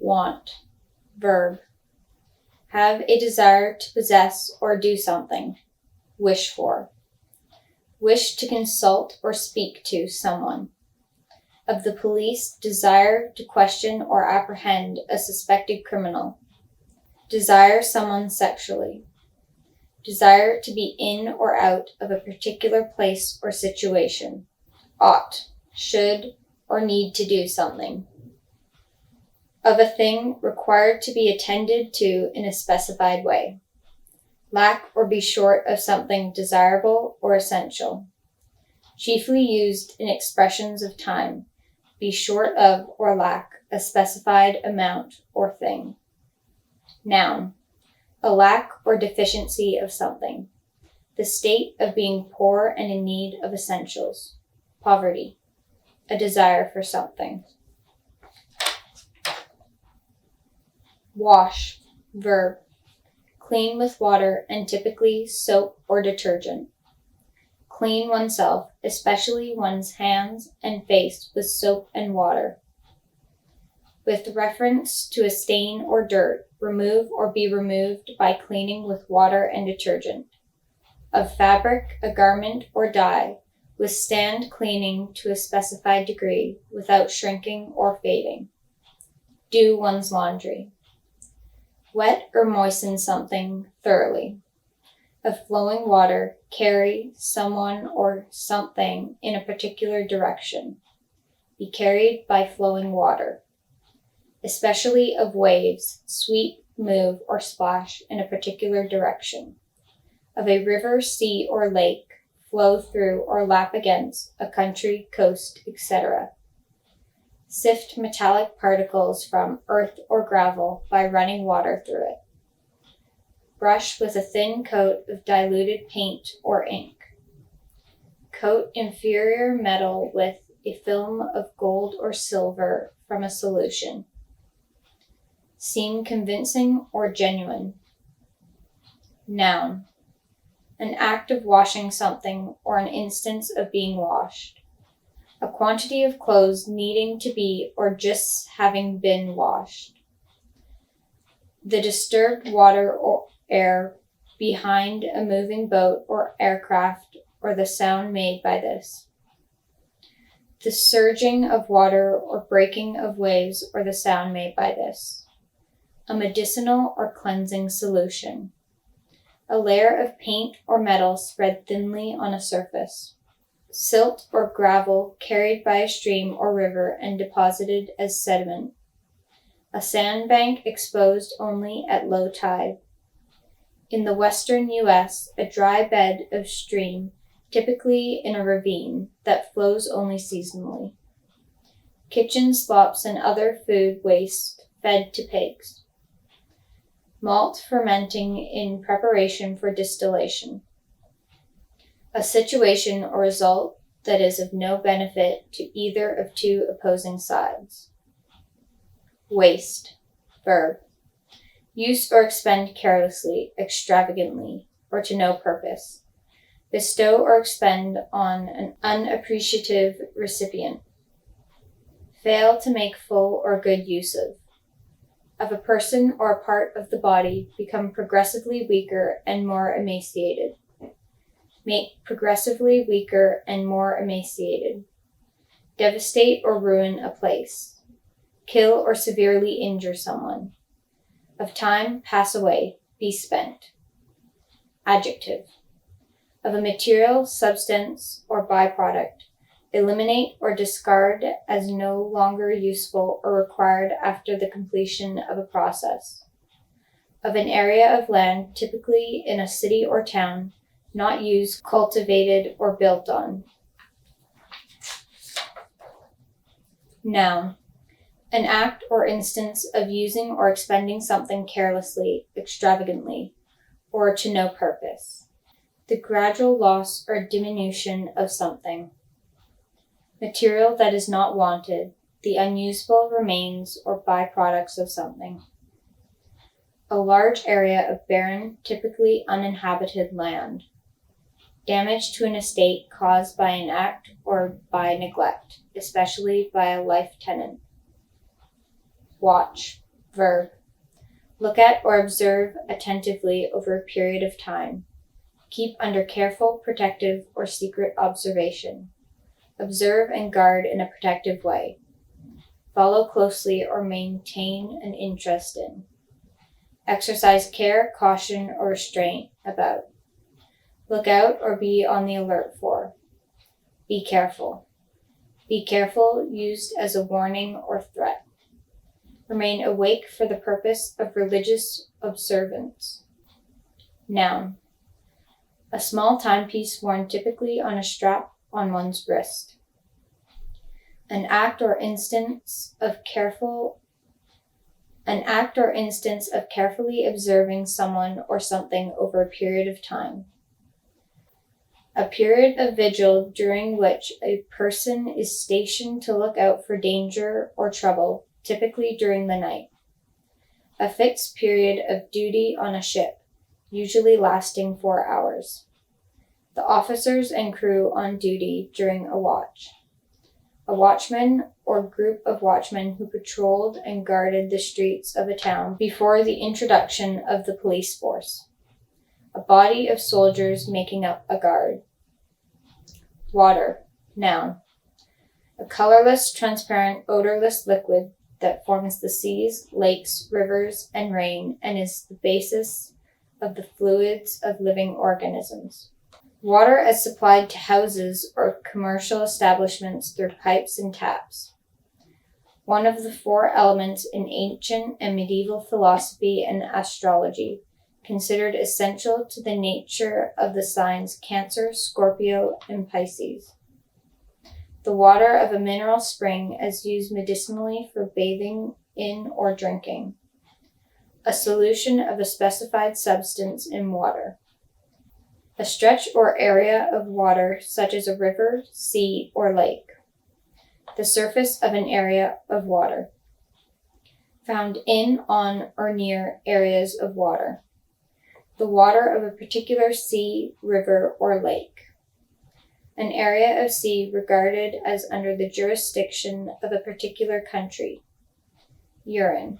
Want. Verb. Have a desire to possess or do something. Wish for. Wish to consult or speak to someone. Of the police desire to question or apprehend a suspected criminal. Desire someone sexually. Desire to be in or out of a particular place or situation. Ought, should, or need to do something. Of a thing required to be attended to in a specified way. Lack or be short of something desirable or essential. Chiefly used in expressions of time. Be short of or lack a specified amount or thing. Noun. A lack or deficiency of something. The state of being poor and in need of essentials. Poverty. A desire for something. Wash. Verb. Clean with water and typically soap or detergent. Clean oneself, especially one's hands and face, with soap and water. With reference to a stain or dirt, remove or be removed by cleaning with water and detergent. Of fabric, a garment or dye, withstand cleaning to a specified degree without shrinking or fading. Do one's laundry. Wet or moisten something thoroughly. Of flowing water, carry someone or something in a particular direction. Be carried by flowing water. Especially of waves, sweep, move, or splash in a particular direction. Of a river, sea, or lake, flow through or lap against a country, coast, etc. Sift metallic particles from earth or gravel by running water through it. Brush with a thin coat of diluted paint or ink. Coat inferior metal with a film of gold or silver from a solution. Seem convincing or genuine. Noun. An act of washing something or an instance of being washed. A quantity of clothes needing to be or just having been washed. The disturbed water or air behind a moving boat or aircraft or the sound made by this. The surging of water or breaking of waves or the sound made by this. A medicinal or cleansing solution. A layer of paint or metal spread thinly on a surface. Silt or gravel carried by a stream or river and deposited as sediment. A sandbank exposed only at low tide. In the western U.S., a dry bed of stream, typically in a ravine, that flows only seasonally. Kitchen slops and other food waste fed to pigs. Malt fermenting in preparation for distillation. A situation or result that is of no benefit to either of two opposing sides. Waste. Verb. Use or expend carelessly, extravagantly, or to no purpose. Bestow or expend on an unappreciative recipient. Fail to make full or good use of. Of a person or a part of the body become progressively weaker and more emaciated. Make progressively weaker and more emaciated. Devastate or ruin a place. Kill or severely injure someone. Of time, pass away, be spent. Adjective. Of a material, substance, or byproduct, eliminate or discard as no longer useful or required after the completion of a process. Of an area of land, typically in a city or town, not used, cultivated, or built on. Noun. An act or instance of using or expending something carelessly, extravagantly, or to no purpose. The gradual loss or diminution of something. Material that is not wanted, the unusable remains or byproducts of something. A large area of barren, typically uninhabited land. Damage to an estate caused by an act or by neglect, especially by a life tenant. Watch. Verb. Look at or observe attentively over a period of time. Keep under careful, protective, or secret observation. Observe and guard in a protective way. Follow closely or maintain an interest in. Exercise care, caution, or restraint about. Look out or be on the alert for. Be careful. Be careful, used as a warning or threat. Remain awake for the purpose of religious observance. Noun. A small timepiece worn typically on a strap on one's wrist. An act or instance of carefully observing someone or something over a period of time. A period of vigil during which a person is stationed to look out for danger or trouble, typically during the night. A fixed period of duty on a ship, usually lasting 4 hours. The officers and crew on duty during a watch. A watchman or group of watchmen who patrolled and guarded the streets of a town before the introduction of the police force. A body of soldiers making up a guard. Water. Noun. A colorless, transparent, odorless liquid that forms the seas, lakes, rivers, and rain, and is the basis of the fluids of living organisms. Water as supplied to houses or commercial establishments through pipes and taps. One of the 4 elements in ancient and medieval philosophy and astrology, considered essential to the nature of the signs Cancer, Scorpio, and Pisces. The water of a mineral spring as used medicinally for bathing in or drinking. A solution of a specified substance in water. A stretch or area of water such as a river, sea, or lake. The surface of an area of water. Found in, on, or near areas of water. The water of a particular sea, river, or lake. An area of sea regarded as under the jurisdiction of a particular country. Urine.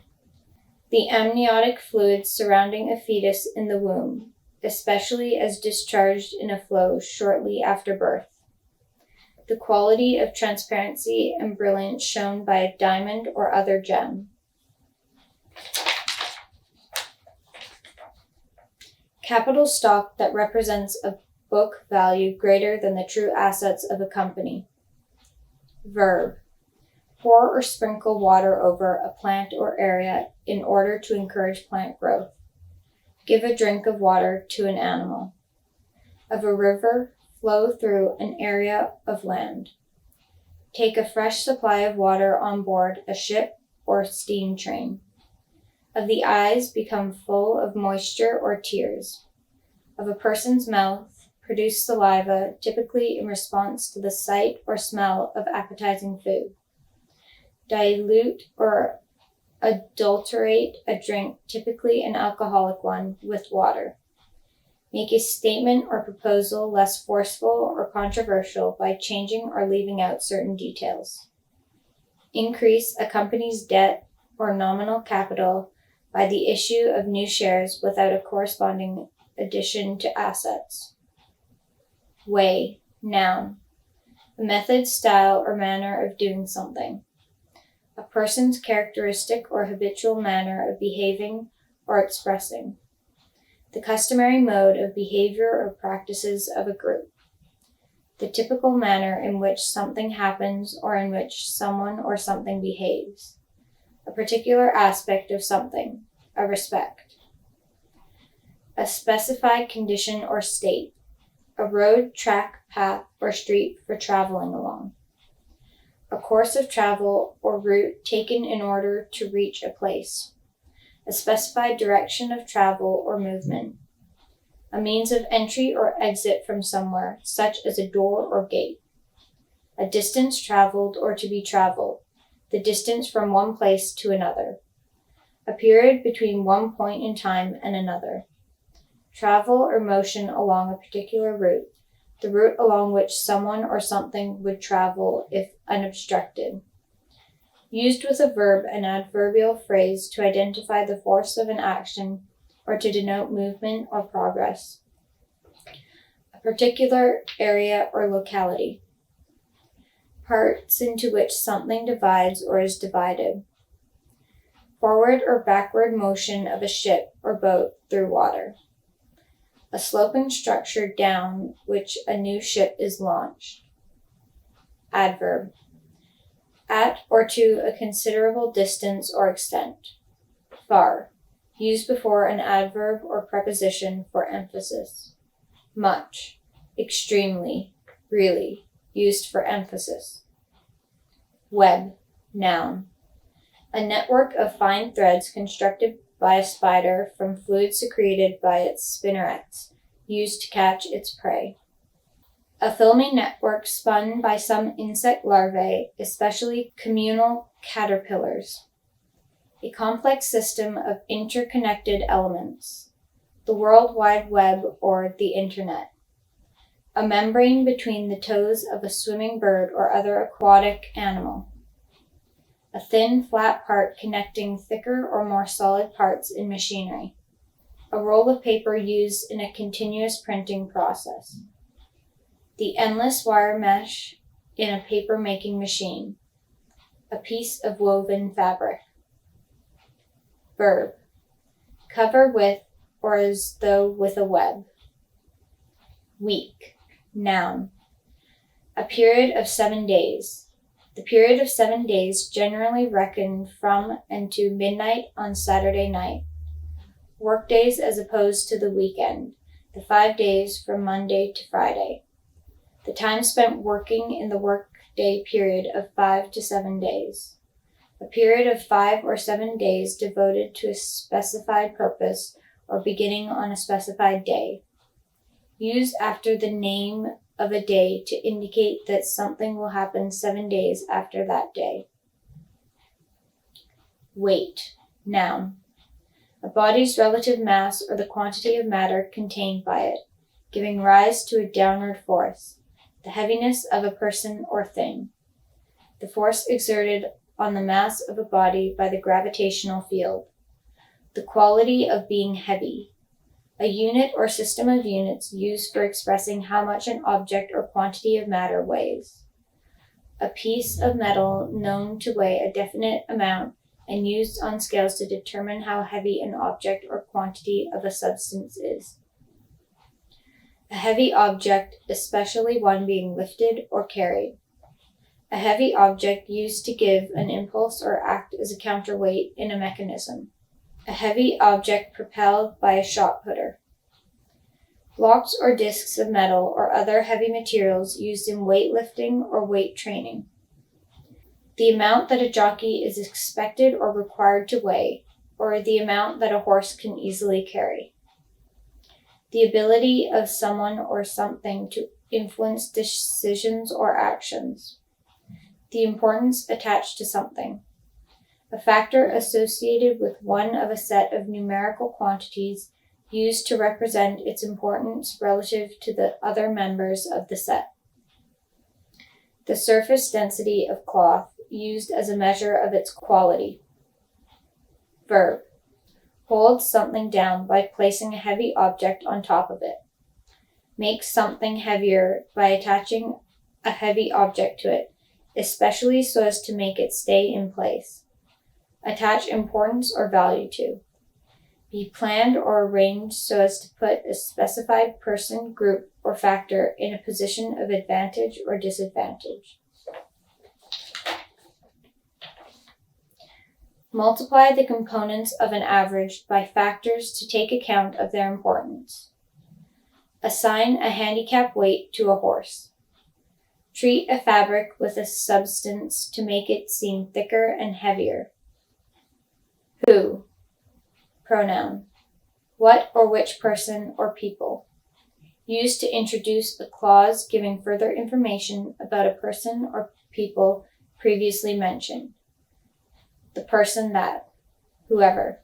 The amniotic fluid surrounding a fetus in the womb, especially as discharged in a flow shortly after birth. The quality of transparency and brilliance shown by a diamond or other gem. Capital stock that represents a book value greater than the true assets of a company. Verb. Pour or sprinkle water over a plant or area in order to encourage plant growth. Give a drink of water to an animal. Of a river, flow through an area of land. Take a fresh supply of water on board a ship or steam train. Of the eyes, become full of moisture or tears. Of a person's mouth, produce saliva, typically in response to the sight or smell of appetizing food. Dilute or adulterate a drink, typically an alcoholic one, with water. Make a statement or proposal less forceful or controversial by changing or leaving out certain details. Increase a company's debt or nominal capital by the issue of new shares without a corresponding addition to assets. Way. Noun. A method, style, or manner of doing something. A person's characteristic or habitual manner of behaving or expressing. The customary mode of behavior or practices of a group. The typical manner in which something happens or in which someone or something behaves. A particular aspect of something. A respect. A specified condition or state. A road, track, path, or street for traveling along. A course of travel or route taken in order to reach a place. A specified direction of travel or movement. A means of entry or exit from somewhere, such as a door or gate. A distance traveled or to be traveled. The distance from one place to another. A period between one point in time and another. Travel or motion along a particular route, the route along which someone or something would travel if unobstructed. Used with a verb and adverbial phrase to identify the force of an action or to denote movement or progress. A particular area or locality. Parts into which something divides or is divided. Forward or backward motion of a ship or boat through water. A sloping structure down which a new ship is launched. Adverb. At or to a considerable distance or extent. Far. Used before an adverb or preposition for emphasis. Much. Extremely. Really. Used for emphasis. Web. Noun. A network of fine threads constructed by a spider from fluid secreted by its spinnerets, used to catch its prey. A filmy network spun by some insect larvae, especially communal caterpillars. A complex system of interconnected elements. The World Wide Web or the Internet. A membrane between the toes of a swimming bird or other aquatic animal. A thin, flat part connecting thicker or more solid parts in machinery. A roll of paper used in a continuous printing process. The endless wire mesh in a paper-making machine. A piece of woven fabric. Verb. Cover with or as though with a web. Week. Noun. A period of 7 days. The period of 7 days generally reckoned from and to midnight on Saturday night. Workdays as opposed to the weekend, the 5 days from Monday to Friday. The time spent working in the workday period of 5 to 7 days. A period of 5 or 7 days devoted to a specified purpose or beginning on a specified day. Used after the name of a day to indicate that something will happen 7 days after that day. Weight. Noun. A body's relative mass or the quantity of matter contained by it, giving rise to a downward force. The heaviness of a person or thing. The force exerted on the mass of a body by the gravitational field. The quality of being heavy. A unit or system of units used for expressing how much an object or quantity of matter weighs. A piece of metal known to weigh a definite amount and used on scales to determine how heavy an object or quantity of a substance is. A heavy object, especially one being lifted or carried. A heavy object used to give an impulse or act as a counterweight in a mechanism. A heavy object propelled by a shot putter. Blocks or discs of metal or other heavy materials used in weightlifting or weight training. The amount that a jockey is expected or required to weigh, or the amount that a horse can easily carry. The ability of someone or something to influence decisions or actions. The importance attached to something. A factor associated with one of a set of numerical quantities used to represent its importance relative to the other members of the set. The surface density of cloth used as a measure of its quality. Verb. Hold something down by placing a heavy object on top of it. Make something heavier by attaching a heavy object to it, especially so as to make it stay in place. Attach importance or value to. Be planned or arranged so as to put a specified person, group, or factor in a position of advantage or disadvantage. Multiply the components of an average by factors to take account of their importance. Assign a handicap weight to a horse. Treat a fabric with a substance to make it seem thicker and heavier. Who. Pronoun. What or which person or people. Used to introduce a clause giving further information about a person or people previously mentioned. The person that. Whoever.